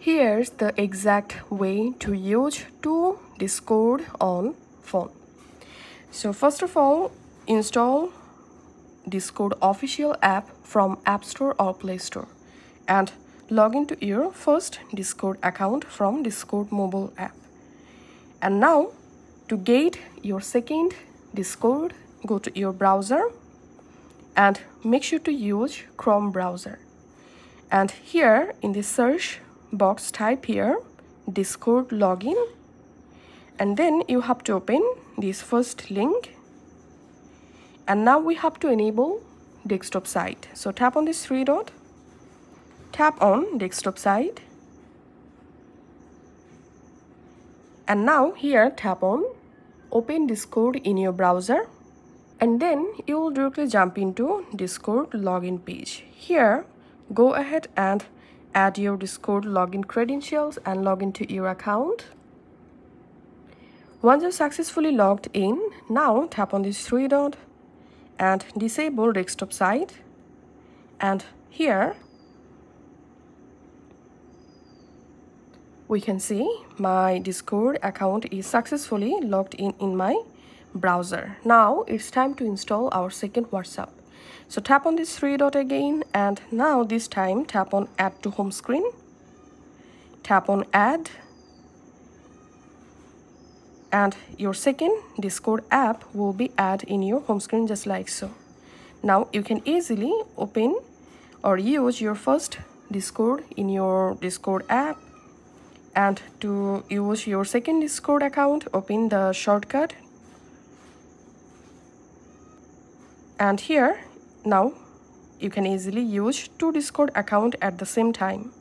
Here's the exact way to use two Discord on phone. So first of all, install Discord official app from App Store or Play Store and log into your first Discord account from Discord mobile app. And now to get your second Discord, go to your browser and make sure to use Chrome browser. And here in the search box, type here Discord login, and then you have to open this first link. And now we have to enable desktop site. So tap on this three dot, tap on desktop site, and now here tap on open Discord in your browser, and then you will directly jump into Discord login page. Here go ahead and add your Discord login credentials and log into your account. Once you're successfully logged in, now tap on this three dot and disable desktop site, and here we can see my Discord account is successfully logged in my browser. Now it's time to install our second WhatsApp. So tap on this three dot again, and now this time tap on add to home screen, tap on add, and your second Discord app will be added in your home screen just like so. Now you can easily open or use your first Discord in your Discord app, and to use your second Discord account, open the shortcut, and here now you can easily use two Discord accounts at the same time.